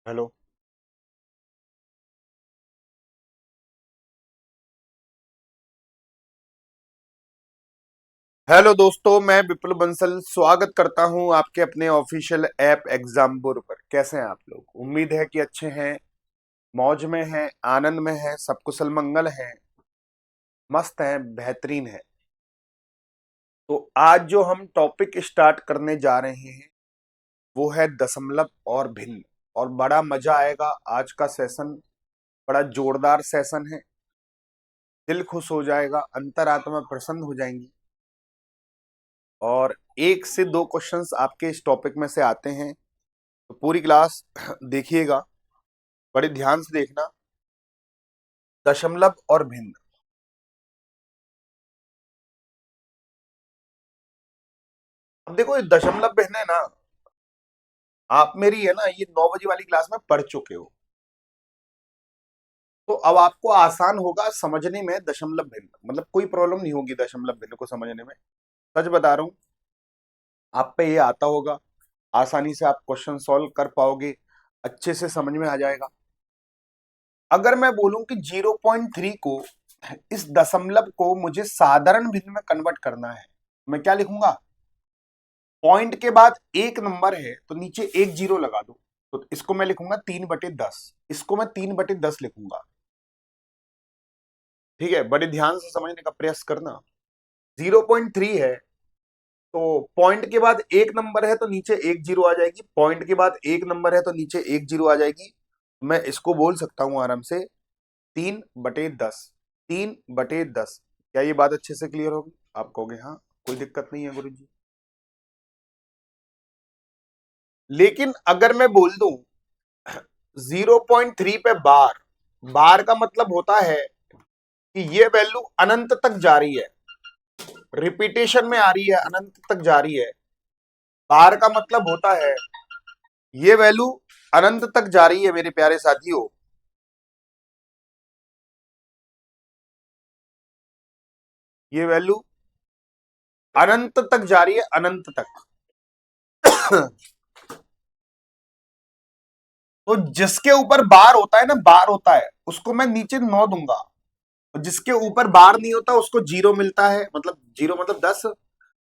Hello. Hello दोस्तों, मैं विपुल बंसल स्वागत करता हूं आपके अपने ऑफिशियल ऐप एग्जाम्बुर पर। कैसे हैं आप लोग? उम्मीद है कि अच्छे हैं, मौज में हैं, आनंद में हैं, सब कुशल मंगल हैं, मस्त हैं, बेहतरीन हैं। तो आज जो हम टॉपिक स्टार्ट करने जा रहे हैं वो है दशमलव और भिन्न। और बड़ा मजा आएगा। आज का सेशन बड़ा जोरदार सेशन है। दिल खुश हो जाएगा, अंतरात्मा प्रसन्न हो जाएंगी। और एक से दो क्वेश्चंस आपके इस टॉपिक में से आते हैं, तो पूरी क्लास देखिएगा, बड़े ध्यान से देखना। दशमलव और भिन्न। अब देखो, ये दशमलव भिन्न है ना, आप मेरी है ना ये 9 बजे वाली क्लास में पढ़ चुके हो, तो अब आपको आसान होगा समझने में। दशमलव भिन्न मतलब कोई प्रॉब्लम नहीं होगी दशमलव भिन्न को समझने में। सच बता रहा हूं, आप पे ये आता होगा, आसानी से आप क्वेश्चन सॉल्व कर पाओगे, अच्छे से समझ में आ जाएगा। अगर मैं बोलूं कि 0.3 को, इस दशमलव को मुझे साधारण भिन्न में कन्वर्ट करना है, मैं क्या लिखूंगा? पॉइंट के बाद एक नंबर है तो नीचे एक जीरो लगा दो, तो इसको मैं लिखूंगा 3/10। इसको मैं 3/10 लिखूंगा। ठीक है, बड़े ध्यान से समझने का प्रयास करना। 0.3 है तो पॉइंट के बाद एक नंबर है तो नीचे एक जीरो आ जाएगी, पॉइंट के बाद एक नंबर है तो नीचे एक जीरो आ जाएगी। मैं इसको बोल सकता हूं आराम से 3/10। 3/10। क्या ये बात अच्छे से क्लियर होगी? आप कहोगे हाँ, कोई दिक्कत नहीं है गुरु जी। लेकिन अगर मैं बोल दूं 0.3 पे बार, बार का मतलब होता है कि ये वैल्यू अनंत तक जा रही है, रिपीटेशन में आ रही है, अनंत तक जा रही है। बार का मतलब होता है ये वैल्यू अनंत तक जा रही है मेरे प्यारे साथियों। ये वैल्यू अनंत तक जा रही है, अनंत तक। तो जिसके ऊपर बार होता है ना, बार होता है, उसको मैं नीचे 9 दूंगा। और जिसके ऊपर बार नहीं होता उसको जीरो मिलता है, मतलब जीरो मतलब 10।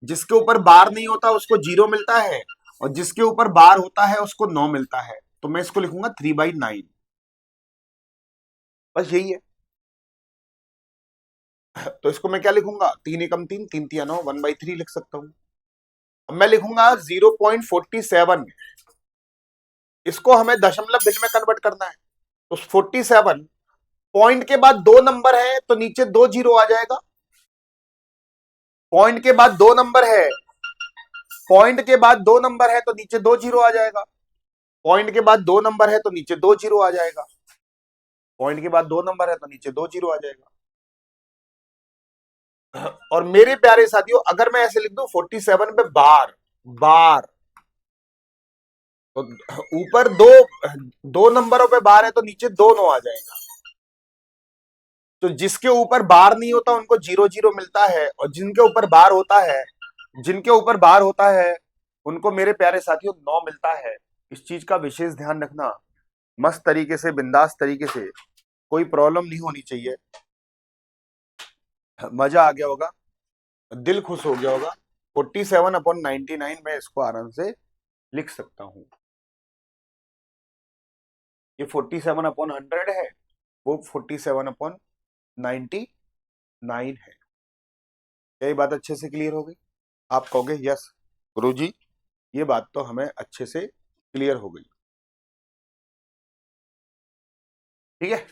जिसके ऊपर बार नहीं होता उसको जीरो मिलता है, और जिसके ऊपर बार होता है उसको 9 मिलता है। तो मैं इसको लिखूंगा 3/9। बस यही है। तो इसको मैं क्या लिखूंगा? 3 एकम 3, 3 तिया 9, 1/3 लिख सकता हूं। अब मैं लिखूंगा 0.47। इसको हमें दशमलव भिन्न में कन्वर्ट करना है। तो 47, पॉइंट के बाद दो नंबर है तो नीचे दो जीरो आ जाएगा। पॉइंट के बाद दो नंबर है, पॉइंट के बाद दो नंबर है तो नीचे दो जीरो आ जाएगा। पॉइंट के बाद दो नंबर है तो नीचे दो जीरो आ जाएगा। पॉइंट के बाद दो नंबर है तो नीचे दो जीरो आ जाएगा। और मेरे प्यारे साथियों, अगर मैं ऐसे लिख दूं 47 पे बार, बार, तो ऊपर दो, दो नंबरों पे बार है तो नीचे दो नो आ जाएगा। तो जिसके ऊपर बार नहीं होता उनको जीरो जीरो मिलता है, और जिनके ऊपर बार होता है, जिनके ऊपर बार होता है उनको मेरे प्यारे साथियों 9 मिलता है। इस चीज का विशेष ध्यान रखना। मस्त तरीके से, बिंदास तरीके से, कोई प्रॉब्लम नहीं होनी चाहिए। मजा आ गया होगा, दिल खुश हो गया होगा। 47/99 में इसको आराम से लिख सकता हूं। ये 47/100 है, वो 47/99 है। यही बात अच्छे से क्लियर हो गई? आप कहोगे यस गुरुजी, ये बात तो हमें अच्छे से क्लियर हो गई। ठीक है।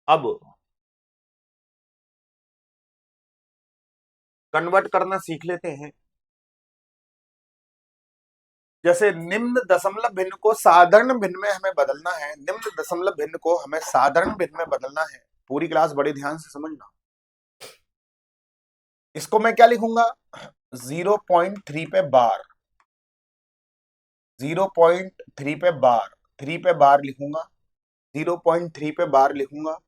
अब कन्वर्ट करना सीख लेते हैं। जैसे निम्न दशमलव भिन्न को साधारण भिन्न में हमें बदलना है, निम्न दशमलव भिन्न को हमें साधारण भिन्न में बदलना है। पूरी क्लास बड़े ध्यान से समझना। इसको मैं क्या लिखूंगा? 0.3 पे बार, 0.3 पे बार, 3 पे बार लिखूंगा, 0.3 पे बार लिखूंगा।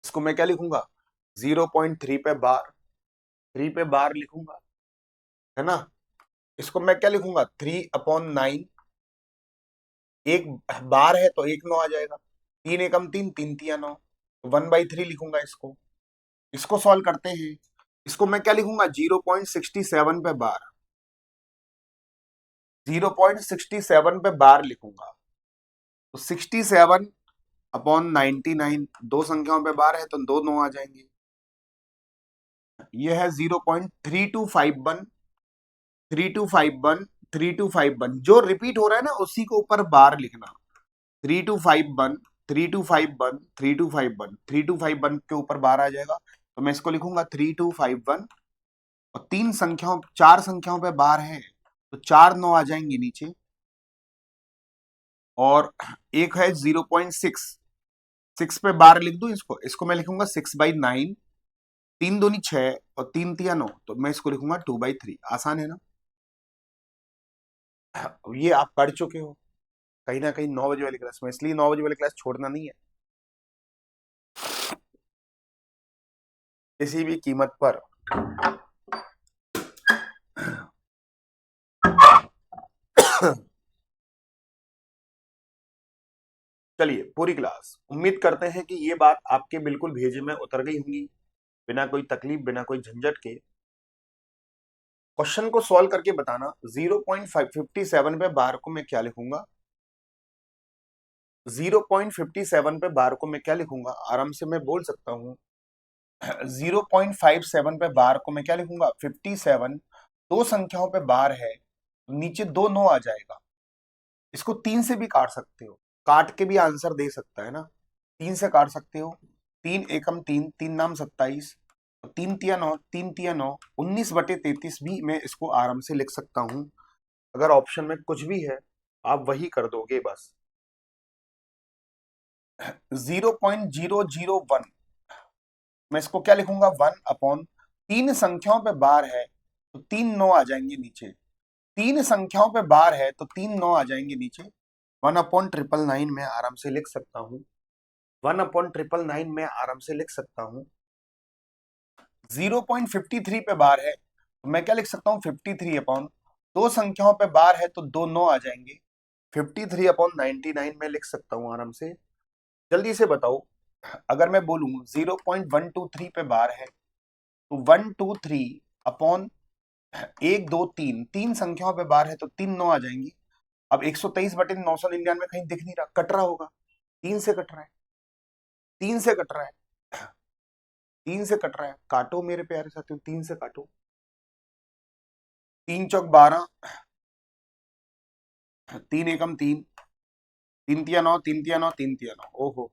इसको मैं क्या लिखूंगा? 0.3 पे बार, 3 पे बार लिखूंगा, है ना। इसको मैं क्या लिखूंगा, 3/9। एक बार है तो 1 9 आ जाएगा, 3 एकम 3, 3 तिया 9, 1/3 लिखूंगा इसको। इसको सॉल्व करते हैं। इसको मैं क्या लिखूंगा, 0.67 पे बार, 0.67 पे बार लिखूंगा। तो 67/99, दो संख्याओं पे बार है तो 2 9 आ जाएंगे। ये है 0.3251, 3251, 3251 जो रिपीट हो रहा है ना उसी को ऊपर बार लिखना। 3251, 3251, 3251, 3251 के ऊपर बार आ जाएगा, तो मैं इसको लिखूंगा 3251। और चार संख्याओं पे बार है तो 4 9 आ जाएंगे नीचे। और एक है 0.6, 6 पे बार लिख दूं, इसको इसको मैं लिखूंगा 6/9, 3 दूनी 6 और 3 तिया 9, तो मैं इसको लिखूंगा 2/3। आसान है ना। ये आप पढ़ चुके हो कहीं ना कहीं 9 बजे वाली क्लास में, इसलिए 9 बजे वाली क्लास छोड़ना नहीं है किसी भी कीमत पर। चलिए, पूरी क्लास उम्मीद करते हैं कि ये बात आपके बिल्कुल भेजे में उतर गई होंगी, बिना कोई तकलीफ, बिना कोई झंझट के। क्वेश्चन को सॉल्व करके बताना। 0.57 पे बार को मैं क्या लिखूंगा, 0.57 पे बार को मैं क्या लिखूंगा, आराम से मैं बोल सकता हूं। 0.57 पे बार को मैं क्या लिखूंगा, 57, दो संख्याओं पे बार है, नीचे 2 9 आ जाएगा। इसको 3 से भी काट सकते हो, काट के भी आंसर दे सकता है ना। 3 से काट सकते हो, 3 एकम 3, 3 नाम 27, 3 तिया 9, 3 तिया 9, 19/33 भी मैं इसको आराम से लिख सकता हूं। अगर ऑप्शन में कुछ भी है आप वही कर दोगे बस। 0.001, मैं इसको क्या लिखूंगा, 1/, तीन संख्याओं पे बार है तो 3 9 आ जाएंगे नीचे। तीन संख्याओं पे बार है तो 3 9 आ जाएंगे नीचे। 1/999 में आराम से लिख सकता हूं, 1/999 में आराम से लिख सकता हूं। 0.53 पे बार है तो मैं क्या लिख सकता हूँ, 53/, दो संख्याओं पे बार है तो 2 9 आ जाएंगे, 53/99 में लिख सकता हूँ आराम से। जल्दी से बताओ, अगर मैं बोलूं 0.123 पे बार है तो 123 1 2 3, तीन संख्याओं पे बार है तो 3 9 आ जाएंगी। अब 123/999 कहीं दिख नहीं रहा, कट रहा होगा, 3 से कट रहा है, 3 से कट रहा है, 3 से कट रहा है। काटो मेरे प्यारे साथियों, 3 से काटो। 3 चौक 12, 3 एकम 3, 3 तिया 9, 3 तिया 9, 3 तिया 9, ओ हो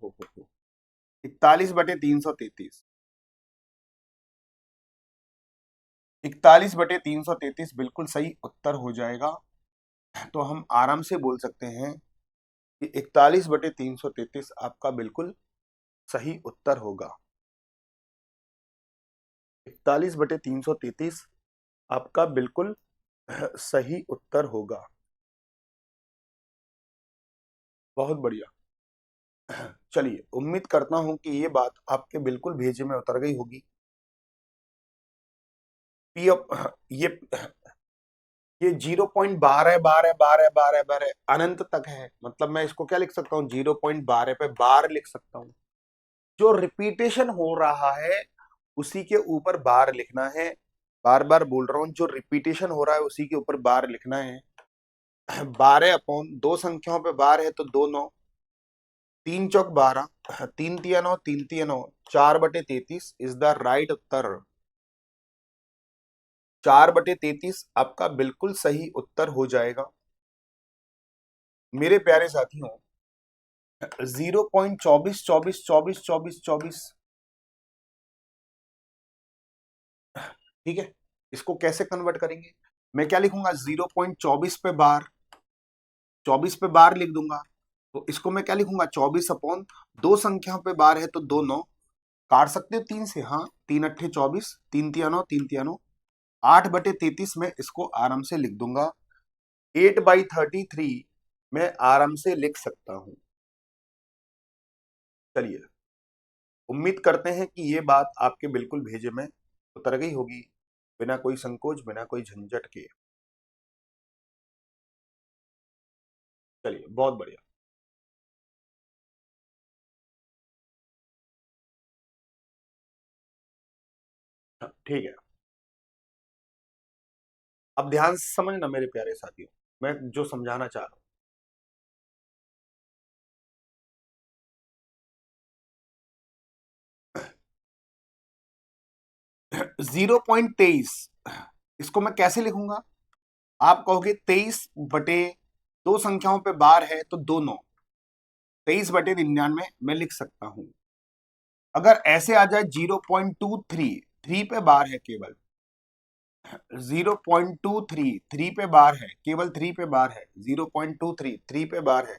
41/333, 41/333 बिल्कुल सही उत्तर हो जाएगा। तो हम आराम से बोल सकते हैं कि 41/333 आपका बिल्कुल सही उत्तर होगा। 41/333 आपका बिल्कुल सही उत्तर होगा। बहुत बढ़िया। चलिए, उम्मीद करता हूं कि ये बात आपके बिल्कुल भेजे में उतर गई होगी। पी ये ये 0.12 12 12 12 अनंत तक है, मतलब मैं इसको क्या लिख सकता हूँ, 0.12 पे बार लिख सकता हूँ। जो रिपीटेशन हो रहा है उसी के ऊपर बार लिखना है। बार बार बोल रहा हूं, जो रिपीटेशन हो रहा है उसी के ऊपर बार लिखना है। 12/, दो संख्याओं पे बार है तो 2 9, 3 चौक 12, 3 तिया 9, 3 तिया 9, 4/33 इज द राइट उत्तर। 4/33 आपका बिल्कुल सही उत्तर हो जाएगा। मेरे प्यारे साथियों, 0.24 24 24 24 24, ठीक है, इसको कैसे कन्वर्ट करेंगे, मैं क्या लिखूंगा, 0.24 पे बार, 24 पे बार लिख दूंगा। तो इसको मैं क्या लिखूंगा, 24/, दो संख्याओं पे बार है तो 2 9, काट सकते हो 3 से, हाँ, 3 अट्ठे 24, 3 तिया 9, 3 तिया 9, 8/33 में इसको आराम से लिख दूंगा। 8/33 मैं आराम से लिख सकता हूं। चलिए, उम्मीद करते हैं कि ये बात आपके बिल्कुल भेजे में उतर गई होगी। बिना कोई संकोच, बिना कोई झंझट के। चलिए, बहुत बढ़िया। हाँ, ठीक है। अब ध्यान से समझना मेरे प्यारे साथियों, मैं जो समझाना चाह रहा 0.23, इसको मैं कैसे लिखूंगा? आप कहोगे 23 बटे दो संख्याओं पे बार है तो दोनों, 23 बटे 99 मैं लिख सकता हूं। अगर ऐसे आ जाए 0.23, थ्री पे बार है केवल, 0.23, थ्री पे बार है, केवल थ्री पे बार है, 0.23, थ्री पे बार है,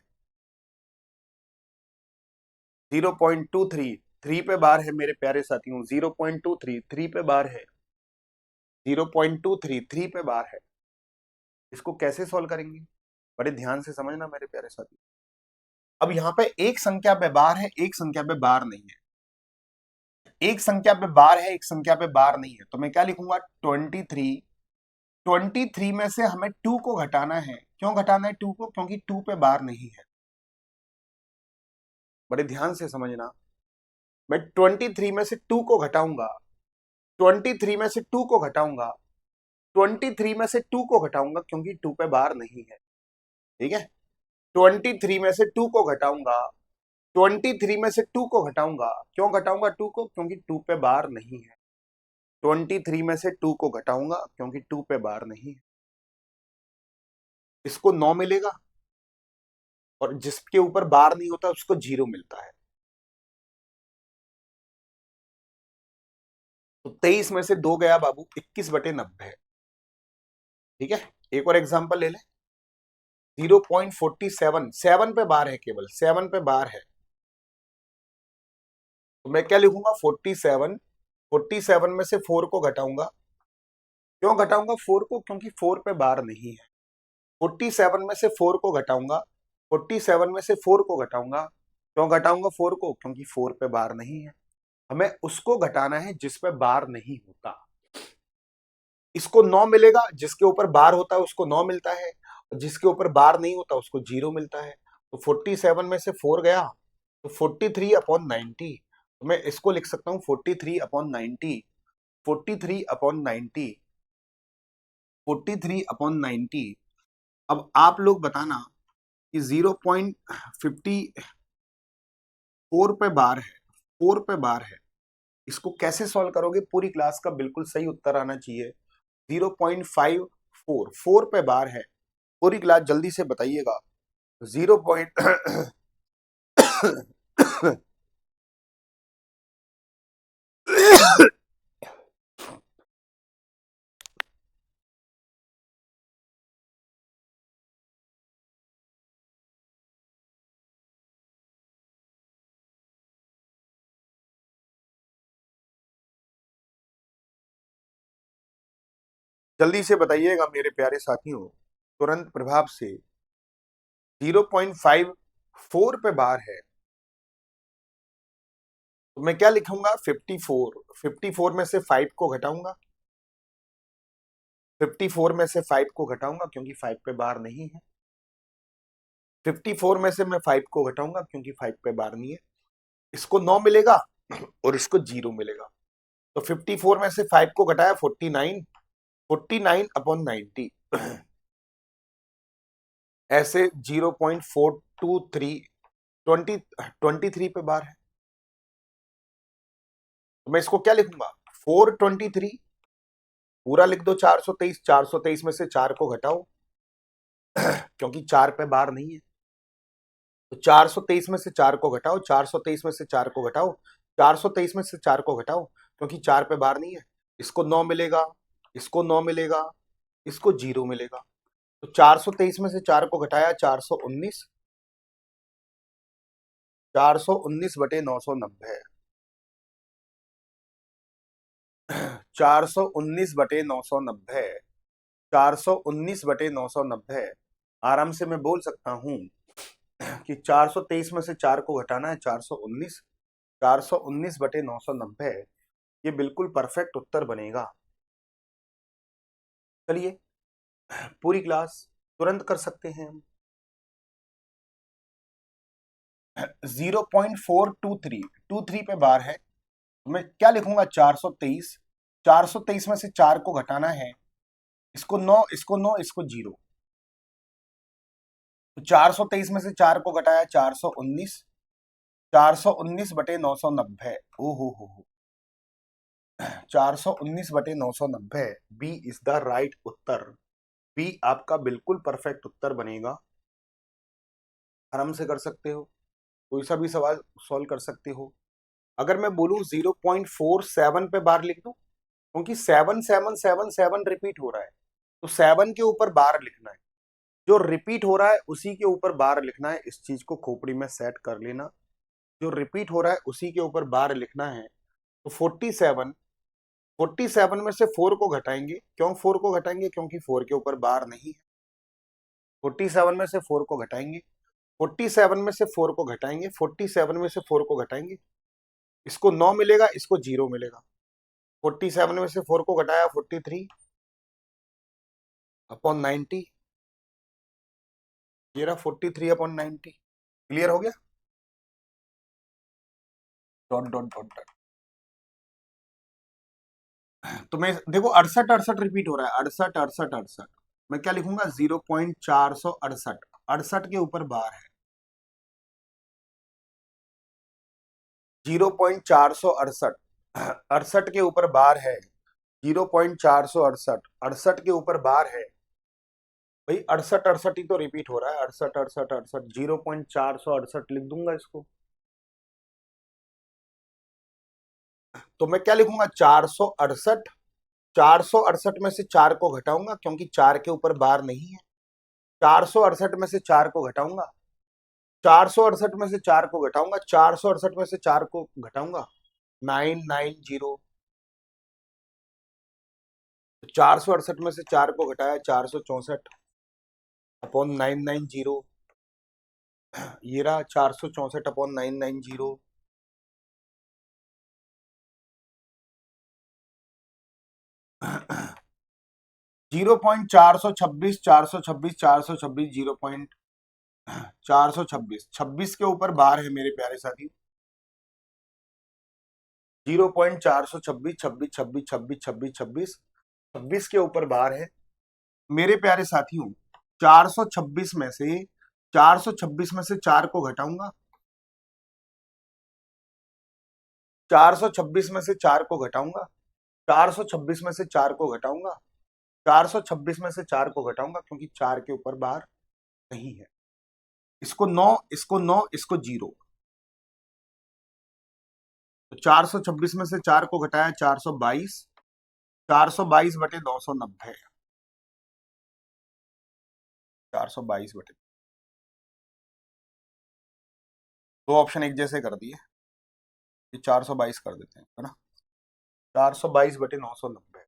0.23, थ्री पे बार है मेरे प्यारे साथियों, 0.23, थ्री पे बार है, 0.23, थ्री पे बार है। इसको कैसे सॉल्व करेंगे? बड़े ध्यान से समझना मेरे प्यारे साथियों। अब यहाँ पे एक संख्या पे बार है, एक संख्या पे बार नहीं है, एक संख्या पे बार है, एक संख्या पे बार नहीं है, तो मैं क्या लिखूंगा? 23। 23 में से हमें 2 को घटाना है। क्यों घटाना है 2 को? क्योंकि 2 पे बार नहीं है। बड़े ध्यान से समझना, मैं 23 में से 2 को घटाऊंगा, 23 में से 2 को घटाऊंगा, 23 में से 2 को घटाऊंगा, क्योंकि 2 पे बार नहीं है। ठीक है, 23 में से 2 को घटाऊंगा, 23 में से 2 को घटाऊंगा। क्यों घटाऊंगा 2 को? क्योंकि 2 पे बार नहीं है। 23 में से 2 को घटाऊंगा, क्योंकि 2 पे बार नहीं है। इसको 9 मिलेगा, और जिसके ऊपर बार नहीं होता उसको 0 मिलता है। तो 23 में से 2 गया बाबू, 21/90। ठीक है, एक और एग्जांपल ले ले। 0.47, 7 पे बार है, केवल 7 पे बार है, तो मैं क्या लिखूंगा? 47। 47 में से 4 को घटाऊंगा। क्यों घटाऊंगा 4 को? क्योंकि 4 पे बार नहीं है। 47 में से 4 को घटाऊंगा, 47 में से 4 को घटाऊंगा। क्यों घटाऊंगा 4 को? क्योंकि 4 पे बार नहीं है। हमें उसको घटाना है जिस पे बार नहीं होता। इसको 9 मिलेगा, जिसके ऊपर बार होता है उसको 9 मिलता है, और जिसके ऊपर बार नहीं होता उसको 0 मिलता है। तो 47 में से 4 गया, तो 43/90। तो मैं इसको लिख सकता हूँ 43/90, 43/90, 43/90। अब आप लोग बताना कि 0.54 पे बार है, 4 पे बार है, इसको कैसे सॉल्व करोगे? पूरी क्लास का बिल्कुल सही उत्तर आना चाहिए। 0.54, 4 पे बार है, पूरी क्लास जल्दी से बताइएगा। 0 पॉइंट जल्दी से बताइएगा मेरे प्यारे साथियों, तुरंत प्रभाव से। 0.54 पे बार है, तो मैं क्या लिखूंगा? 54। 54 में से 5 को घटाऊंगा, 54 में से 5 को घटाऊंगा, क्योंकि 5 पे बार नहीं है। 54 में से मैं 5 को घटाऊंगा, क्योंकि 5 पे बार नहीं है। इसको 9 मिलेगा, और इसको 0 मिलेगा। तो 54 में से 5 को घटाया, 49, 49/90। ऐसे 0.423, 23 पे बार है, तो मैं इसको क्या लिखूंगा? 423। पूरा लिख दो 423, 423 में से 4 को घटाओ, क्योंकि 4 पे बार नहीं है। तो 423 में से 4 को घटाओ, 423 में से 4 को घटाओ, 423 में से 4 को घटाओ, क्योंकि 4 पे बार नहीं है। इसको 9 मिलेगा, इसको 9 मिलेगा, इसको 0 मिलेगा। तो 423 में से 4 को घटाया, 419, 419/990, 419/990, 419/990। आराम से मैं बोल सकता हूं कि 423 में से 4 को घटाना है, 419, 419/990। ये बिल्कुल परफेक्ट उत्तर बनेगा। चलिए पूरी क्लास तुरंत कर सकते हैं हम। 0.423 पे बार है, तो मैं क्या लिखूंगा? 423। 423 में से 4 को घटाना है, इसको 9, इसको 9, इसको 0। तो 423 में से 4 को घटाया 419। 419/990। ओ हो 419/990। बी इज द राइट उत्तर। बी आपका बिल्कुल परफेक्ट उत्तर बनेगा। आराम से कर सकते हो, कोई सा भी सवाल सॉल्व कर सकते हो। अगर मैं बोलूं 0.47 पे बार लिख दूं, क्योंकि 7 7 7 7 रिपीट हो रहा है, तो 7 के ऊपर बार लिखना है। जो रिपीट हो रहा है उसी के ऊपर बार लिखना है। इस चीज को खोपड़ी में सेट कर लेना। जो रिपीट हो रहा है उसी के ऊपर बार लिखना है। तो 47, 47 में से 4 को घटाएंगे। क्यों 4 को घटाएंगे? क्योंकि 4 के ऊपर बार नहीं है। 47 में से 4 को घटाएंगे। 47 में से 4 को घटाएंगे। 47 में से 4 को घटाएंगे, इसको 9 मिलेगा, इसको 0 मिलेगा। 47 में से 4 को घटाया 43/90। ये रहा 43/90। क्लियर हो गया? Dot dot dot dot. तो मैं देखो 68 68 रिपीट हो रहा है। 68 68 68। मैं क्या लिखूंगा? 0.468। 68 के ऊपर बार है। 0.468। 68 के ऊपर बार है। 0.468। 68 के ऊपर बार है। भाई 68 68 ही तो रिपीट हो रहा है। 68 68 68। 0.468 लिख दूंगा इसको। तो मैं क्या लिखूंगा? 468। 468 में से 4 को घटाऊंगा, क्योंकि 4 के ऊपर बार नहीं है। 468 में से 4 को घटाऊंगा। 468 में से 4 को घटाऊंगा। 468 में से 4 को घटाऊंगा 990। 468 में से 4 को घटाया 464/990। ये रहा 464/990। 0.426 426 426 0.426। 26 के ऊपर बार है मेरे प्यारे साथी। 0.426 26 26 26 26 26। 26 के ऊपर बार है मेरे प्यारे साथियों। 426 में से 426 में से 4 को घटाऊंगा। 426 में से 4 को घटाऊंगा। 426 में से 4 को घटाऊंगा। 426 में से 4 को घटाऊंगा, क्योंकि 4 के ऊपर बार नहीं है। इसको 9, इसको 9, इसको 0। तो 426 में से 4 को घटाया 422। 422/990। 422 दो ऑप्शन एक जैसे कर दिए, ये 422 कर देते हैं, है ना? 422/990।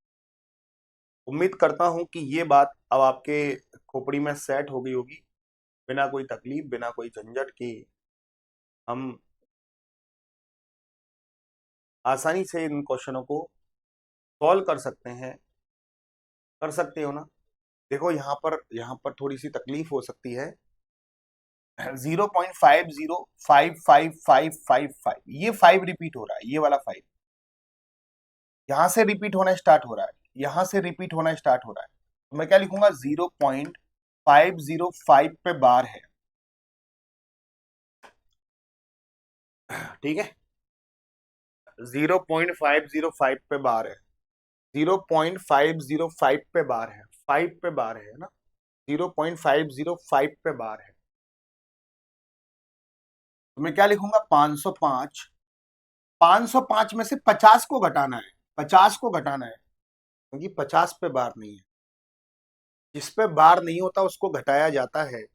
उम्मीद करता हूं कि ये बात अब आपके खोपड़ी में सेट हो गई होगी, बिना कोई तकलीफ, बिना कोई झंझट की हम आसानी से इन क्वेश्चनों को सॉल्व कर सकते हैं। कर सकते हो ना? देखो यहाँ पर थोड़ी सी तकलीफ हो सकती है। 0.50555555, ये 5 रिपीट हो रहा है, ये वाला 5 यहां से रिपीट होना स्टार्ट हो रहा है। यहां से रिपीट होना स्टार्ट हो रहा है, तो मैं क्या लिखूंगा? 0.505 पे बार है। ठीक है, 0.505 पे बार है। 0.505 पे बार है, 5 पे बार है ना? 0.505 पे बार है, तो मैं क्या लिखूंगा? 505। 505 में से 50 को घटाना है। 50 को घटाना है, क्योंकि 50 पे बार नहीं है। जिस पे बार नहीं होता उसको घटाया जाता है।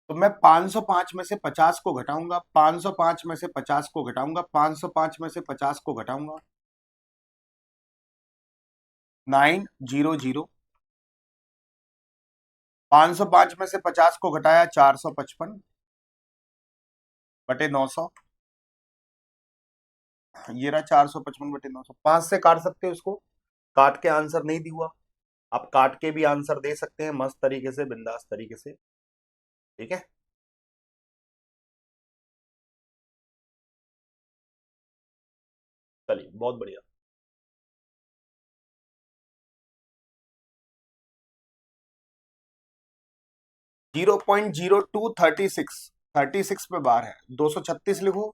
तो मैं 505 में से 50 को घटाऊंगा। 505 में से 50 को घटाऊंगा। 505 में से 50 को घटाऊंगा 900। 505 में से 50 को घटाया 455/900। ये रहा 455/900। 5 से काट सकते हो इसको, काट के आंसर नहीं दिया। आप काट के भी आंसर दे सकते हैं मस्त तरीके से, बिंदास तरीके से, ठीक है। चलिए बहुत बढ़िया। 0.0236, 36 पे बार है, 236 लिखो।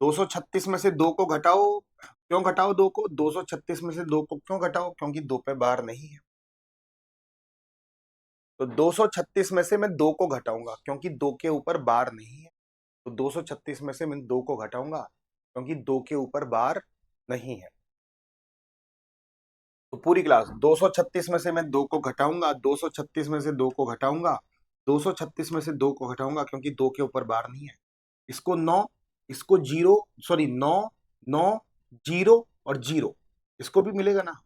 236 में से दो को घटाओ। क्यों घटाओ दो को? 236 में से दो को क्यों घटाओ? क्योंकि दो पे बार नहीं है। तो 236 में से मैं दो को घटाऊंगा क्योंकि दो के ऊपर बार नहीं है। तो 236 में से मैं दो को घटाऊंगा क्योंकि दो के ऊपर बार नहीं है। तो पूरी क्लास 236 में से मैं दो को घटाऊंगा, 236 में से दो को घटाऊंगा, 236 में से दो को घटाऊंगा क्योंकि दो के ऊपर बार नहीं है। इसको नौ, इसको जीरो, सॉरी नौ, नौ, जीरो और जीरो, इसको भी मिलेगा ना।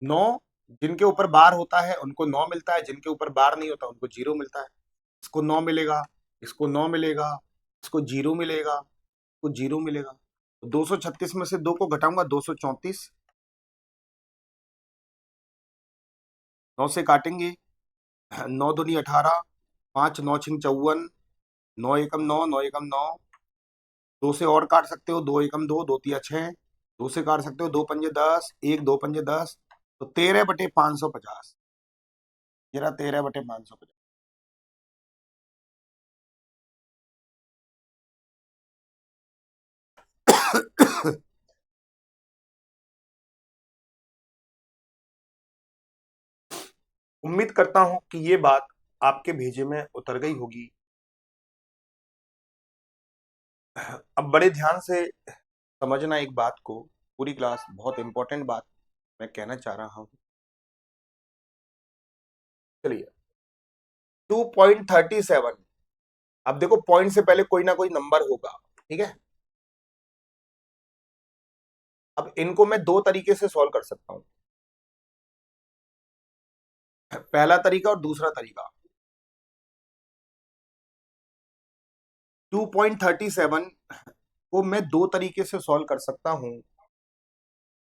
नौ, जिनके ऊपर बार होता है उनको नौ मिलता है, जिनके ऊपर बार नहीं होता उनको जीरो मिलता है। इसको नौ मिलेगा, इसको नौ मिलेगा, इसको जीरो मिलेगा, इसको जीरो मिलेगा। 236 में से दो को घटाऊंगा, 234। नौ से काटेंगे, नौ दूनी 18, पांच नौ छिंग 54, नौ एकम नौ, नौ एकम नौ। दो से और काट सकते हो, दो एकम दो, दो तिया 6। दो से काट सकते हो, दो पंजे 10, एक दो पंजे 10। तो 13/550, ये रहा 13/550। उम्मीद करता हूं कि ये बात आपके भेजे में उतर गई होगी। अब बड़े ध्यान से समझना एक बात को, पूरी क्लास बहुत इंपॉर्टेंट बात मैं कहना चाह रहा हूं। चलिए 2.37। अब देखो पॉइंट से पहले कोई ना कोई नंबर होगा, ठीक है। अब इनको मैं दो तरीके से सॉल्व कर सकता हूं, पहला तरीका और दूसरा तरीका। 2.37 को मैं दो तरीके से सॉल्व कर सकता हूं,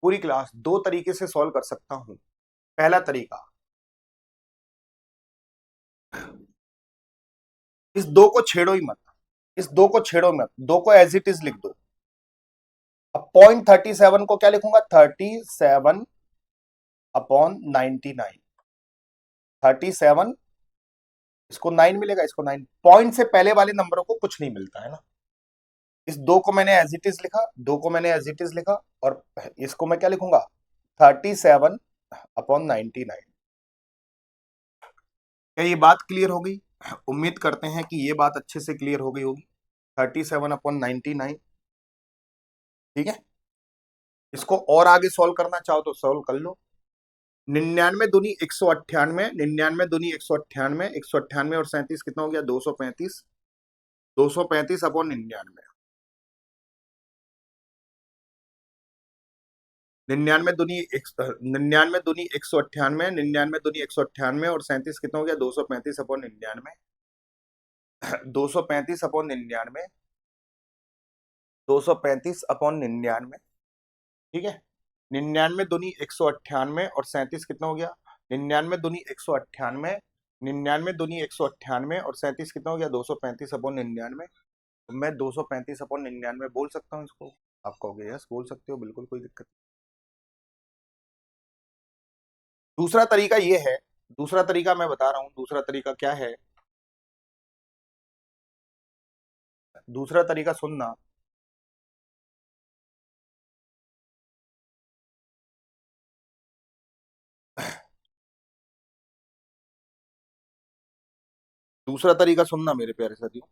पूरी क्लास दो तरीके से सॉल्व कर सकता हूं। पहला तरीका, इस दो को छेड़ो ही मत, इस दो को छेड़ो मत, दो को एज इट इज लिख दो। अब 0.37 को क्या लिखूंगा? 37/99। 37, इसको 9 मिलेगा, इसको 9। पॉइंट से पहले वाले नंबरों को कुछ नहीं मिलता है ना। इस दो को मैंने एज इट इज लिखा, दो को मैंने एज इट इज लिखा, और इसको मैं क्या लिखूंगा? 37/99। क्या ये बात क्लियर हो गई? उम्मीद करते हैं कि ये बात अच्छे से क्लियर हो गई होगी। 37/99, ठीक है। इसको और आगे सॉल्व करना चाहो तो सॉल्व कर लो। 99 दूनी 198, 99 दूनी 198, 198 और 37 कितना हो गया? 235। 235/99। 99 दूनी 198, 99 दूनी 198 और 37 कितना हो गया? 235/99। 235/99, 235/99, ठीक है। 99 दूनी 198 और 37 कितना हो गया? 99 दूनी 198, 99 दूनी 198 और 37 कितना हो गया? 235/99। तो मैं 235/99 बोल सकता हूँ इसको। आप कहोगे यस बोल सकते हो, बिल्कुल कोई दिक्कत नहीं। दूसरा तरीका ये है, दूसरा तरीका मैं बता रहा हूं, दूसरा तरीका क्या है। दूसरा तरीका सुनना। दूसरा तरीका सुनना मेरे प्यारे साथियों।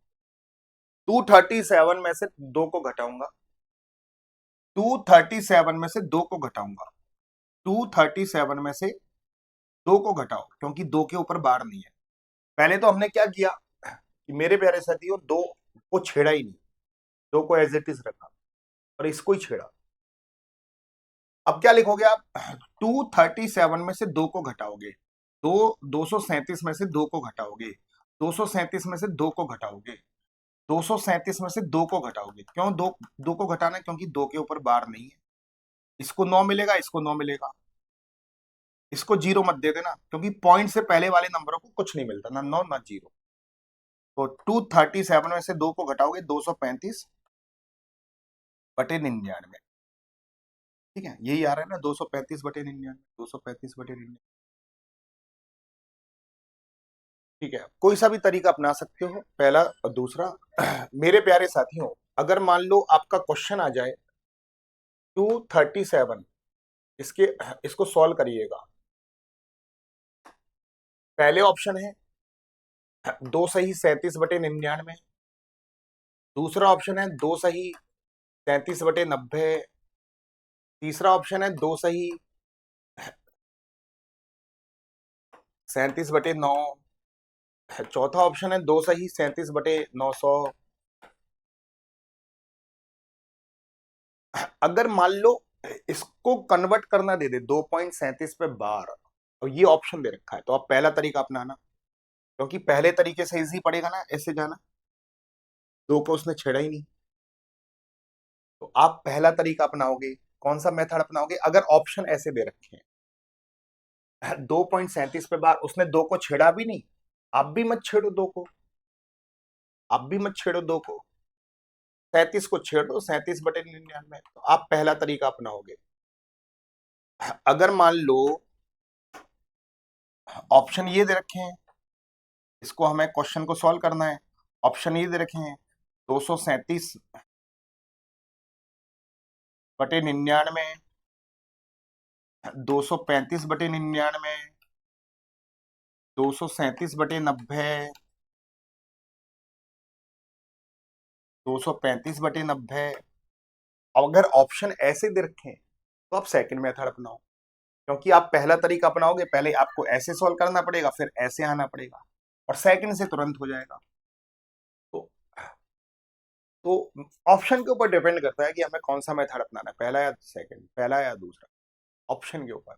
237 में से दो को घटाऊंगा, 237 में से दो को घटाऊंगा, 237 में से दो को घटाओ क्योंकि दो के ऊपर बार नहीं है। पहले तो हमने क्या किया कि मेरे प्यारे साथियों, दो को छेड़ा ही नहीं, दो को एज इट इज रखा और इसको ही छेड़ा। अब क्या लिखोगे आप? 237 में से दो को घटाओगे, 237 में से दो को घटाओगे, 237 में से दो को घटाओगे, 237 में से दो को घटाओगे। क्यों दो, दो को घटाना? क्योंकि दो के ऊपर बार नहीं है। इसको 9 मिलेगा, इसको 9 मिलेगा। इसको जीरो मत दे देना, क्योंकि पॉइंट से पहले वाले नंबरों को कुछ नहीं मिलता, ना नौ ना जीरो। तो 237 में से दो को घटाओगे 235 बटे 99। ठीक है, यही आ रहा है ना, 235 बटे 99, 235 बटे 99। ठीक है, कोई सा भी तरीका अपना सकते हो, पहला और दूसरा। मेरे प्यारे साथियों, अगर मान लो आपका क्वेश्चन आ जाए 237, इसके इसको सॉल्व करिएगा। पहले ऑप्शन है दो सही 37 बटे 99। दूसरा ऑप्शन है दो सही 33 बटे 90। तीसरा ऑप्शन है दो सही 37 बटे 9। चौथा ऑप्शन है दो सही 37 बटे 900। अगर मान लो इसको कन्वर्ट करना दे दे 2.37 पे बार, और ये ऑप्शन दे रखा है, तो आप पहला तरीका अपनाना, क्योंकि पहले तरीके से इजी पड़ेगा ना ऐसे जाना, दो को उसने छेड़ा ही नहीं। तो आप पहला तरीका अपनाओगे, कौन सा मेथड अपनाओगे? अगर ऑप्शन ऐसे दे रखे हैं 2.37 पे बार, उसने दो को छेड़ा भी नहीं, आप भी मत छेड़ो दो को, आप भी मत छेड़ो दो को, 37 को छेड़ दो 37 बटे 99। तो आप पहला तरीका अपनाओगे। अगर मान लो ऑप्शन ये दे रखे हैं, इसको हमें क्वेश्चन को सॉल्व करना है, ऑप्शन ये दे रखे हैं 237 बटे 99, 235 बटे 99, 237 बटे 90, 235 बटे 90। अगर ऑप्शन ऐसे दे रखे हैं तो आप सेकंड मेथड अपनाओ, क्योंकि आप पहला तरीका अपनाओगे, पहले आपको ऐसे सॉल्व करना पड़ेगा, फिर ऐसे आना पड़ेगा, और सेकंड से तुरंत हो जाएगा। तो तो ऑप्शन के ऊपर डिपेंड करता है कि हमें कौन सा मेथड अपनाना है, पहला या सेकंड, पहला या दूसरा, ऑप्शन के ऊपर।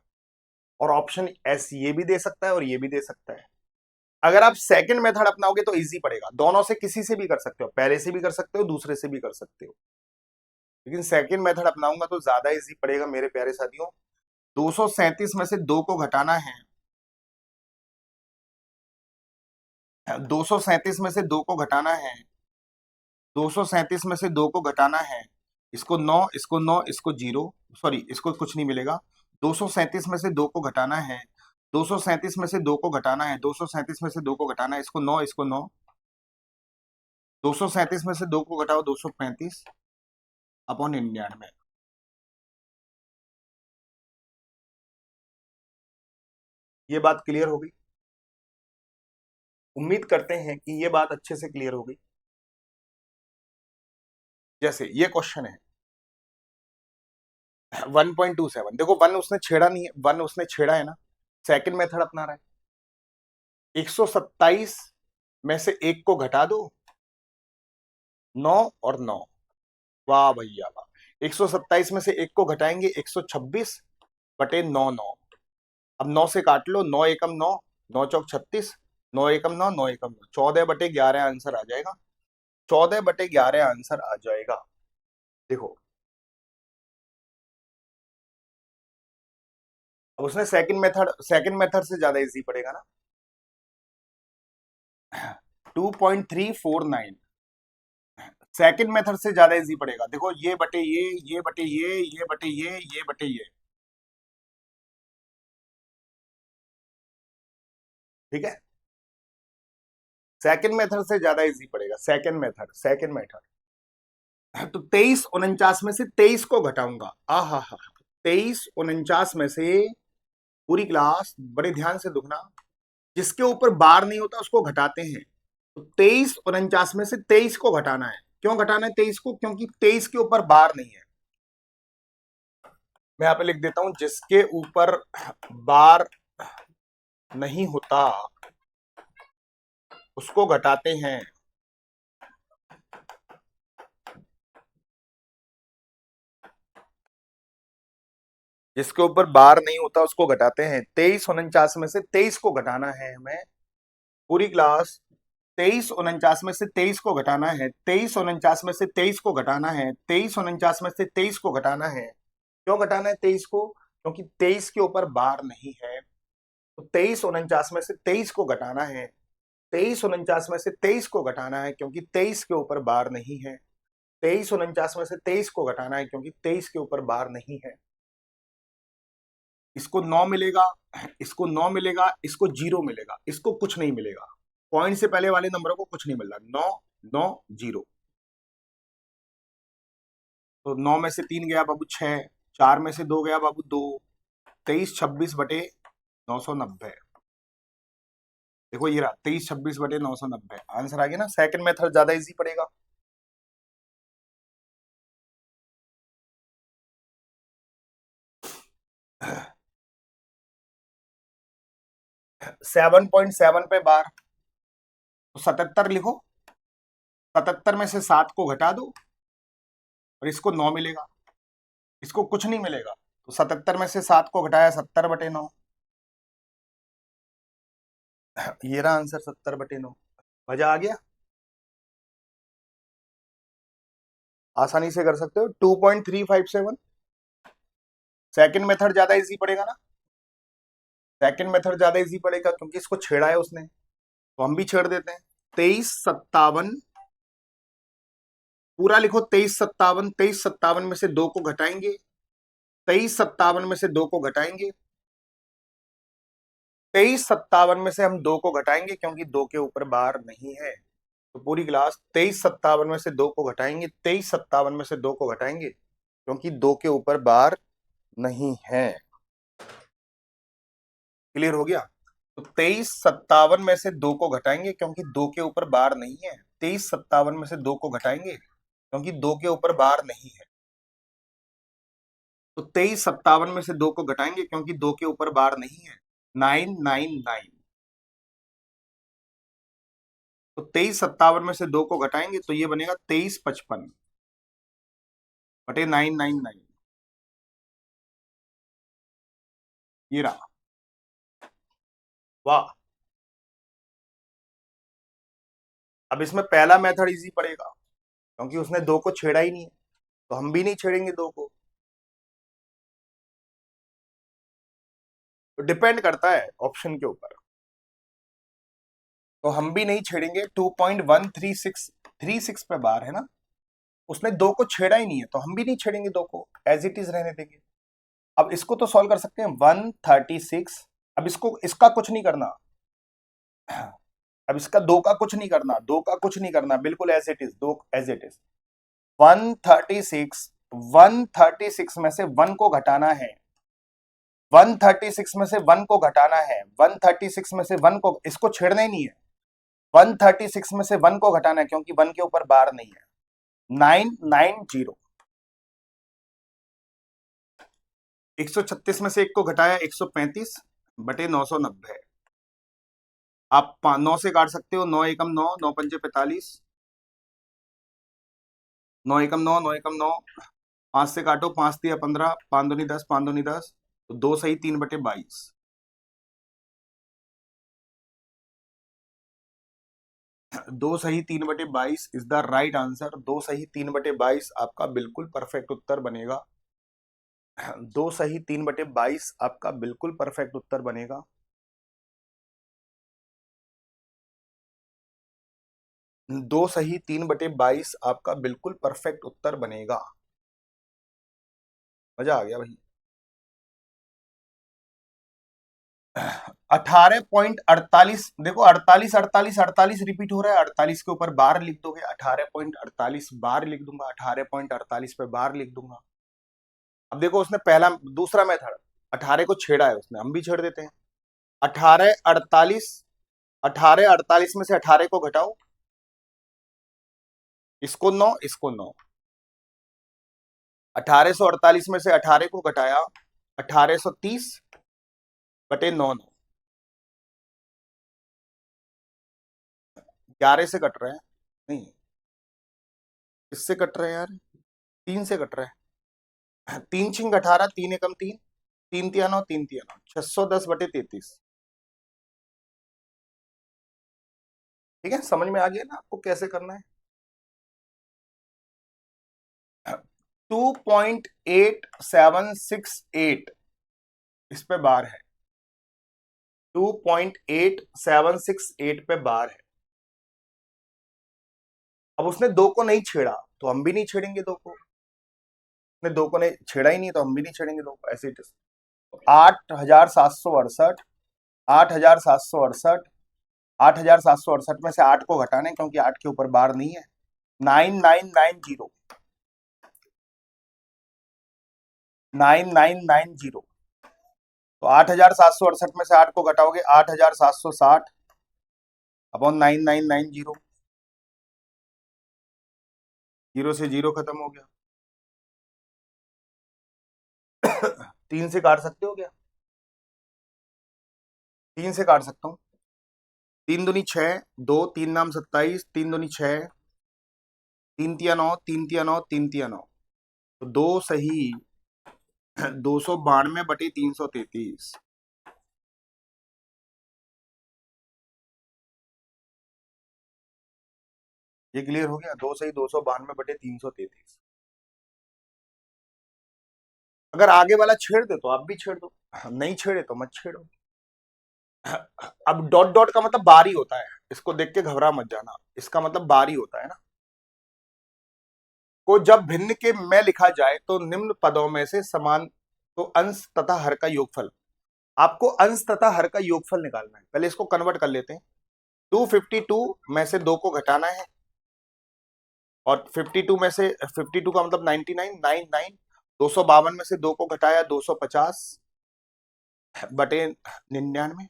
और ऑप्शन एस ये भी दे सकता है और ये भी दे सकता है। अगर आप सेकंड मेथड अपनाओगे तो इजी पड़ेगा, दोनों से किसी से भी कर सकते हो, पहले से भी कर सकते हो, दूसरे से भी कर सकते हो, लेकिन सेकंड मेथड अपनाऊंगा तो ज्यादा इजी पड़ेगा मेरे प्यारे साथियों। 237 में से दो को घटाना है, 237 में से दो को घटाना है, 237 में से दो को घटाना है, इसको 9, इसको 9, इसको 0, सॉरी इसको कुछ नहीं मिलेगा। 237 में से दो को घटाना है, 237 में से दो को घटाना है, 237 में से दो को घटाना है, इसको 9, इसको 9, 237 में से दो को घटाओ 235 अपॉन 99। ये बात क्लियर हो गई? उम्मीद करते हैं कि ये बात अच्छे से क्लियर हो गई। जैसे ये क्वेश्चन है 1.27, देखो वन उसने छेड़ा नहीं है, वन उसने छेड़ा है ना, सेकंड मेथड अपना रहा है। 127 में से एक को घटा दो, 9 और 9, वाह भैया वाह। 127 में से एक को घटाएंगे 126 बटे 9 9। अब 9 से काट लो, 9 एकम 9, 9 चौक 36, 9 एकम 9, 9 एकम 9, 14/11 आंसर आ जाएगा, 14/11 आंसर आ जाएगा। देखो अब उसने सेकंड मेथड से ज्यादा इजी पड़ेगा ना। 2.349 सेकंड मेथड से ज्यादा इजी पड़ेगा। देखो ये बटे ये बटे ये बटे ये बटे ये, ठीक है, सेकंड मेथड से ज्यादा इजी पड़ेगा, सेकंड मेथड। तो 23 49 में से 23 को घटाऊंगा, आहा हा, 23 49 में से, पूरी क्लास बड़े ध्यान से दुखना, जिसके ऊपर बार नहीं होता उसको घटाते हैं। तो 23 49 में से 23 को घटाना है। क्यों घटाना है 23 को? क्योंकि 23 के ऊपर बार नहीं है। मैं यहाँ पे लिख देता हूं, जिसके ऊपर बार नहीं होता उसको घटाते हैं। जिसके ऊपर बार नहीं होता उसको घटाते हैं। 23 49 में से 23 को घटाना है हमें, पूरी क्लास। 23 49 में से 23 को घटाना है, 23 49 में से 23 को घटाना है, 23 49 में से 23 को घटाना है। क्यों घटाना है 23 को? क्योंकि 23 के ऊपर बार नहीं है। तो 2349 में से 23 को घटाना है, 2349 में से 23 को घटाना है क्योंकि 23 के ऊपर बार नहीं है, 2349 में से 23 को घटाना है क्योंकि 23 के ऊपर बार नहीं है। इसको 9 मिलेगा, इसको 9 मिलेगा, इसको 0 मिलेगा, इसको कुछ नहीं मिलेगा। पॉइंट से पहले वाले नंबरों को कुछ नहीं मिल रहा। 9 9 0। तो 9 में से 3 गया बाबू 6, 4 में से 2 गया बाबू 2, 23 26/990। देखो ये रहा 23 26/990, आंसर आ गया ना। सेकंड मेथड ज्यादा इजी पड़ेगा। 7.7 पे बार, तो 77 लिखो, 77 में से 7 को घटा दो और इसको 9 मिलेगा, इसको कुछ नहीं मिलेगा। तो 77 में से 7 को घटाया 70/9, ये रहा आंसर 70/9। मजा आ गया, आसानी से कर सकते हो। 2.357। सेकंड मेथड ज्यादा इजी पड़ेगा ना, सेकंड मेथड ज्यादा इजी पड़ेगा क्योंकि इसको छेड़ा है उसने, तो हम भी छेड़ देते हैं। 2357 पूरा लिखो, 2357, 2357 में से 2 को घटाएंगे, 2357 में से 2 को घटाएंगे, 2357 में से हम 2 को घटाएंगे क्योंकि 2 के ऊपर बार नहीं है। तो पूरी क्लास 2357 में से 2 को घटाएंगे, 2357 में से 2 को घटाएंगे क्योंकि 2 के ऊपर बार नहीं है। क्लियर हो गया। तो 2357 में से 2 को घटाएंगे क्योंकि 2 के ऊपर बार नहीं है, 2357 में से 2 को घटाएंगे क्योंकि 2 के ऊपर बार नहीं है। तो 2357 में से 2 को घटाएंगे क्योंकि 2 के ऊपर बार नहीं है, 999। तो 2357 में से 2 को घटाएंगे तो ये बनेगा 2355/999। ये रहा, वाह। अब इसमें पहला मेथड इजी पड़ेगा क्योंकि उसने 2 को छेड़ा ही नहीं है, तो हम भी नहीं छेड़ेंगे 2 को। तो डिपेंड करता है ऑप्शन के ऊपर, तो हम भी नहीं छेड़ेंगे। 2.13636 पे बार है ना, उसने 2 को छेड़ा ही नहीं है तो हम भी नहीं छेड़ेंगे 2 को, एज इट इज रहने देंगे। अब इसको तो सॉल्व कर सकते हैं 136। अब इसको, इसका कुछ नहीं करना, अब इसका 2 का कुछ नहीं करना, 2 का कुछ नहीं करना, बिल्कुल as it is, 2 as it is. 136, 136 में से 1 को घटाना है, 136 में से 1 को घटाना है, 136 में से 1 को, इसको छेड़ना ही नहीं है। 136 में से 1 को घटाना है क्योंकि 1 के ऊपर बार नहीं है, 990। 136 में से 1 को घटाया 135/990। आप 9 से काट सकते हो, 9 एकम 9, 9 पंजे 45, 9 एकम 9, 9 एकम 9, 5 से काटो, 5 दिया 15, 5 दूनी 10, 5 दूनी 10, तो 2 सही 3/22। 2 सही 3/22 इज द राइट आंसर। 2 सही 3/22 आपका बिल्कुल परफेक्ट उत्तर बनेगा। 2 सही 3/22 आपका बिल्कुल परफेक्ट उत्तर बनेगा। 2 सही 3/22 आपका बिल्कुल परफेक्ट उत्तर बनेगा। मजा आ गया भाई। 18.48, देखो 48 48 48 रिपीट हो रहा है, 48 के ऊपर बार लिख दोगे, 18.48 बार लिख दूंगा, 18.48 पे बार लिख दूंगा। अब देखो उसने पहला, दूसरा मेथड, 18 को छेड़ा है उसने, हम भी छेड़ देते हैं। 1848, 1848 में से 18 को घटाओ, इसको 9, इसको 9। 1848 में से 18 को घटाया 1830/9। 11 से कट रहे हैं, नहीं इससे कट रहे हैं यार, 3 से कट रहे हैं। 3 × 18, 3 एकम 3, 3 तिया 9, 3 तिया 9, 610/33। ठीक है, समझ में आ गया ना आपको कैसे करना है। 2.8768 इस पे बार है, 2.8768 पे बार है। अब उसने दो को नहीं छेड़ा तो हम भी नहीं छेड़ेंगे दो को, उसने दो को नहीं छेड़ा ही नहीं तो हम भी नहीं छेड़ेंगे दो को, ऐसे ही 8,768, 8,768, 8,768 में से 8 को घटाना है क्योंकि 8 के ऊपर बार नहीं है। 9990, 9990, तो 8,768 में से 8 को घटाओगे 8,760 अपॉन 9990, जीरो से जीरो खत्म हो गया। 3 से काट सकते हो क्या? 3 से काट सकता हूँ। 3 दूनी 6, 2 3 नाम 27, 3 दूनी 6, 3 तिया 9, 3 तिया 9, 3 तिया 9, तो 2 सही 292/333। ये क्लियर हो गया? 2 सही 292/333। अगर आगे वाला छेड़ दे तो आप भी छेड़ दो, नहीं छेड़े तो मत छेड़ो। अब डॉट डॉट का मतलब बार ही होता है, इसको देख के घबरा मत जाना, इसका मतलब बार ही होता है ना। को जब भिन्न के में लिखा जाए तो निम्न पदों में से समान, तो अंश तथा हर का योगफल, आपको अंश तथा हर का योगफल निकालना है। पहले इसको कन्वर्ट कर लेते हैं। 252 में से 2 को घटाना है, और 52 में से 52 का मतलब 99, 99, 252 में से 2 को घटाया 250 बटे 99,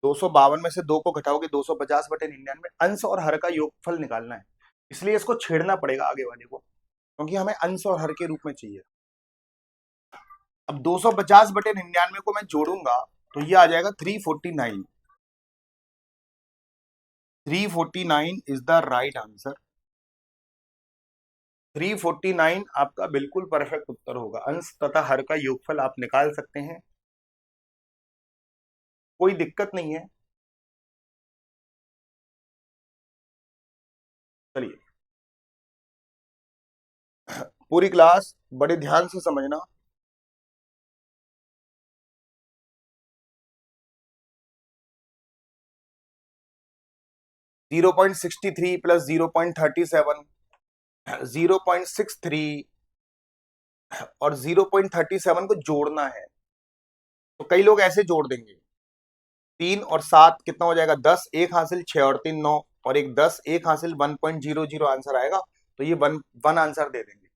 252 में से 2 को घटाओगे 250 बटे 99, अंश और हर का योगफल निकालना है। इसलिए इसको छेड़ना पड़ेगा आगे वाले को, क्योंकि हमें अंश और हर के रूप में चाहिए। अब 250 बटे 99 को मैं जोड़ूंगा तो ये आ जाएगा 349। 349 इज द राइट आंसर। 349 आपका बिल्कुल परफेक्ट उत्तर होगा। अंश तथा हर का योगफल आप निकाल सकते हैं, कोई दिक्कत नहीं है। चलिए, पूरी क्लास बड़े ध्यान से समझना। जीरो 0.63 प्लस 0.37, 0.63 और 0.37 को जोड़ना है। तो कई लोग ऐसे जोड़ देंगे, 3 और 7 कितना हो जाएगा 10, एक हासिल 6 और 3 9 और एक 10, एक हासिल 1.00 आंसर आएगा। तो ये वन आंसर दे देंगे।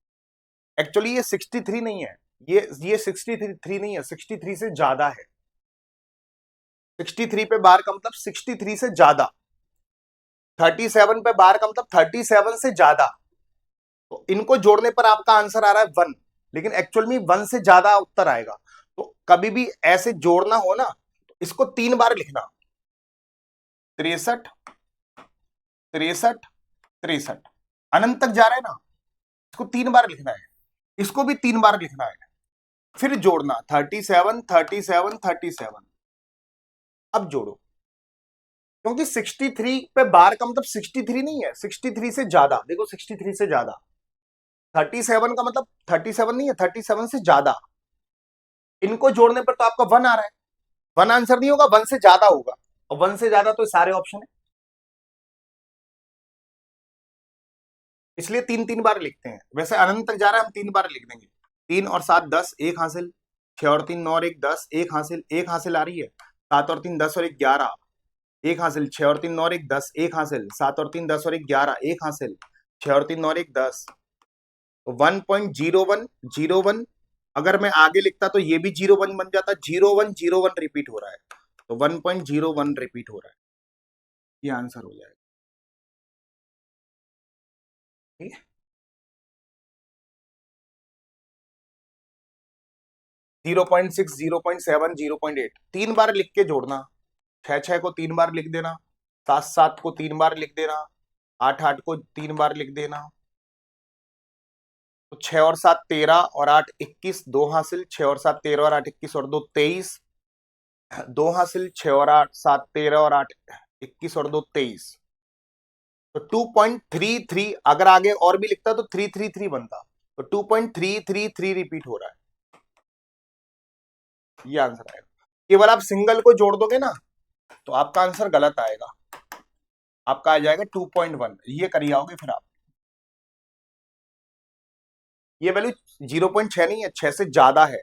एक्चुअली ये 63 नहीं है, ये 63 नहीं है, 63 से ज्यादा है। 63 पे बार का मतलब 63 से ज्यादा, 37 पे बार का मतलब 37 से ज्यादा। तो इनको जोड़ने पर आपका आंसर आ रहा है 1, लेकिन एक्चुअल में 1 से ज्यादा उत्तर आएगा। तो कभी भी ऐसे जोड़ना हो ना तो इसको 3 बार लिखना, 63 63 63, अनंत तक जा रहा है ना, इसको 3 बार लिखना है, इसको भी 3 बार लिखना है, फिर जोड़ना 37 37 37। अब जोड़ो, क्योंकि 63 पे बार का मतलब 63 नहीं है, 63 से ज्यादा। देखो 63 से ज्यादा, 37 का मतलब 37 नहीं है, 37 से ज्यादा। इनको जोड़ने पर तो आपका 1 आ रहा है, 1 आंसर नहीं होगा, 1 से ज्यादा होगा, और 1 से ज्यादा तो सारे ऑप्शन है, इसलिए 3 3 बार लिखते हैं। वैसे अनंत तक जा रहा है, हम 3 बार लिख देंगे। 3 और 7 10, एक हासिल, 6 और 3 9 और 1 10, एक हासिल, एक हासिल आ रही है, 7 और 3 10 और 1 11, एक हासिल, 6 और 3 9 और 1 10, एक हासिल, 7 और 3 10 और 1 11, एक हासिल, 6 और 3 9 और 1 10, तो 1.0101। अगर मैं आगे लिखता तो ये भी 01 बन जाता, 0101 रिपीट हो रहा है, तो 1.01 रिपीट हो रहा है, ये आंसर हो जाएगा। ठीक है, 0.6 0.7 0.8 3 बार लिख के जोड़ना, 6 6 को 3 बार लिख देना, 7 7 को 3 बार लिख देना, 8 8 को 3 बार लिख देना, तो 6 और 7 13 और 8 21, 2 हासिल, 6 और 7 13 और 8 21 और 2 23, 2 हासिल, 6 और 8 7 13 और 8 21 और 2 23, तो 2.33। अगर आगे और भी लिखता तो 333 बनता, तो 2.333 रिपीट हो रहा है, ये आंसर आएगा। केवल आप सिंगल को जोड़ दोगे ना तो आपका आंसर गलत आएगा, आपका आ जाएगा 2.1। ये करिए आओगे फिर आप, ये वैल्यू 0.6 नहीं है, 6 से ज्यादा है,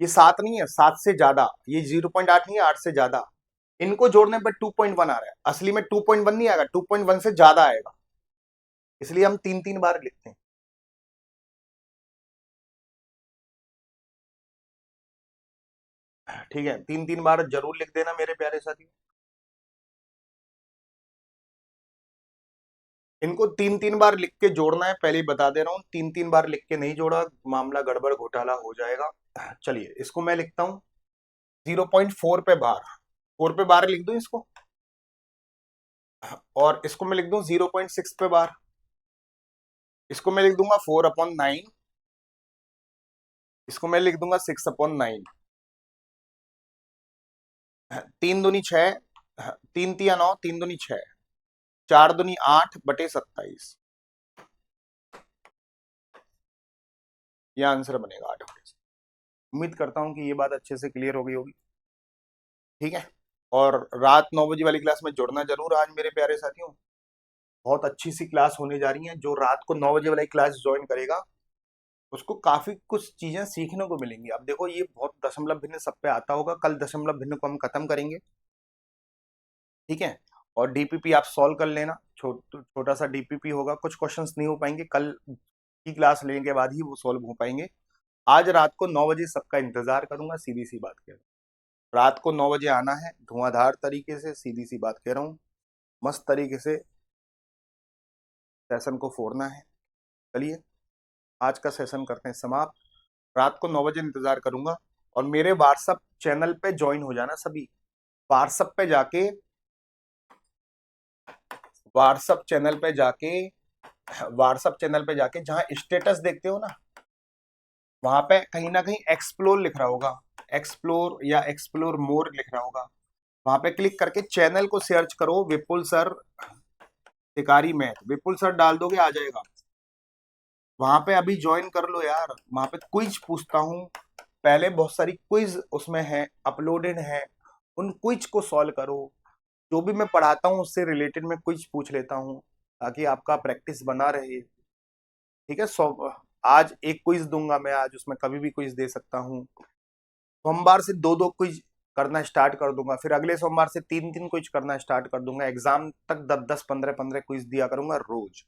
ये 7 नहीं है, 7 से ज्यादा, ये 0.8 नहीं है, 8 से ज्यादा। इनको जोड़ने पर 2.1 आ रहा है, असली में 2.1 नहीं आएगा, 2.1 से ज्यादा आएगा, इसलिए हम 3 3 बार लिखते हैं। ठीक है, 3 3 बार जरूर लिख देना मेरे प्यारे साथियों। इनको 3 3 बार लिख के जोड़ना है, पहले ही बता दे रहा हूं, 3 3 बार लिख के नहीं जोड़ा मामला गड़बड़ घोटाला हो जाएगा। चलिए इसको मैं लिखता हूं 0.4 पे बार, 4 पे बार लिख दूं इसको, और इसको मैं लिख दूं 0.6 पे बार, इसको मैं लिख दूंगा 4/9, इसको मैं लिख दूंगा 6/9। 3 दूनी 6, 3 3 9, 3 दूनी 6, 4 दूनी 8/27, ये आंसर बनेगा 8/27। उम्मीद करता हूं कि ये बात अच्छे से क्लियर हो गई होगी। ठीक है, और रात 9 बजे वाली क्लास में जुड़ना जरूर आज मेरे प्यारे साथियों, बहुत अच्छी सी क्लास होने जा रही है। जो रात को 9 बजे वाली क्लास ज्वाइन करेगा उसको काफी कुछ चीजें सीखने को मिलेंगी। अब देखो ये बहुत दशमलव भिन्न सब पे आता होगा, कल दशमलव भिन्न को हम खत्म करेंगे। ठीक है, और डीपीपी आप सॉल्व कर लेना, छोटा सा डीपीपी होगा, कुछ क्वेश्चंस नहीं हो पाएंगे, कल की क्लास लेने के बाद ही वो सॉल्व हो पाएंगे। आज रात को 9 बजे सबका इंतजार करूंगा, सीधी सी बात कह रहा हूँ, रात को 9 बजे आना है, धुआंधार तरीके से, सीधी सी बात कह रहा हूँ, मस्त तरीके से सेशन को फोड़ना है। चलिए आज का सेशन करते हैं समाप्त, रात को 9 बजे इंतजार करूंगा, और मेरे व्हाट्सएप चैनल पे ज्वाइन हो जाना सभी। व्हाट्सएप पे जाके व्हाट्सएप चैनल पे जाके व्हाट्सएप चैनल पे जाके जहां स्टेटस देखते हो ना, वहां पे कहीं ना कहीं एक्सप्लोर लिख रहा होगा, एक्सप्लोर या एक्सप्लोर मोर लिख रहा होगा, वहां पे क्लिक करके चैनल को सर्च करो, विपुल सर शिकारी मैथ, विपुल सर डाल दोगे आ जाएगा। वहां पे अभी ज्वाइन कर लो यार, वहां पे क्विज पूछता हूँ, पहले बहुत सारी क्विज उसमें है, अपलोडेड है, उन क्विज को सॉल्व करो। जो भी मैं पढ़ाता हूँ उससे रिलेटेड मैं क्विज पूछ लेता हूँ, ताकि आपका प्रैक्टिस बना रहे। ठीक है, आज एक क्विज दूंगा मैं, आज उसमें कभी भी क्विज दे सकता हूँ। सोमवार से 2 2 क्विज करना स्टार्ट कर दूंगा, फिर अगले सोमवार से 3 3 क्विज करना स्टार्ट कर दूंगा, एग्जाम तक 10 10 15 15 क्विज दिया करूंगा रोज।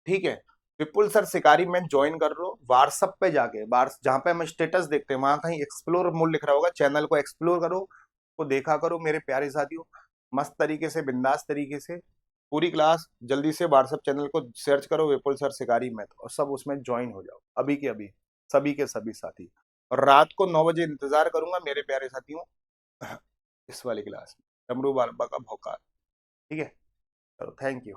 ठीक है, विपुल सर शिकारी में ज्वाइन कर लो, व्हाट्सएप पे जाके जहां पे हम स्टेटस देखते हैं वहां कहीं एक्सप्लोर मोड लिख रहा होगा, चैनल को एक्सप्लोर करो, को देखा करो मेरे प्यारे साथियों, मस्त तरीके से, बिंदास तरीके से पूरी क्लास। जल्दी से व्हाट्सएप चैनल को सर्च करो विपुल सर शिकारी मैथ, और सब उसमें ज्वाइन हो जाओ अभी के अभी, सभी के सभी साथी। और रात को 9 बजे इंतजार करूंगा मेरे प्यारे साथियों इस वाली क्लास में, डमरू बाबा का भौकाल। ठीक है, चलो थैंक यू।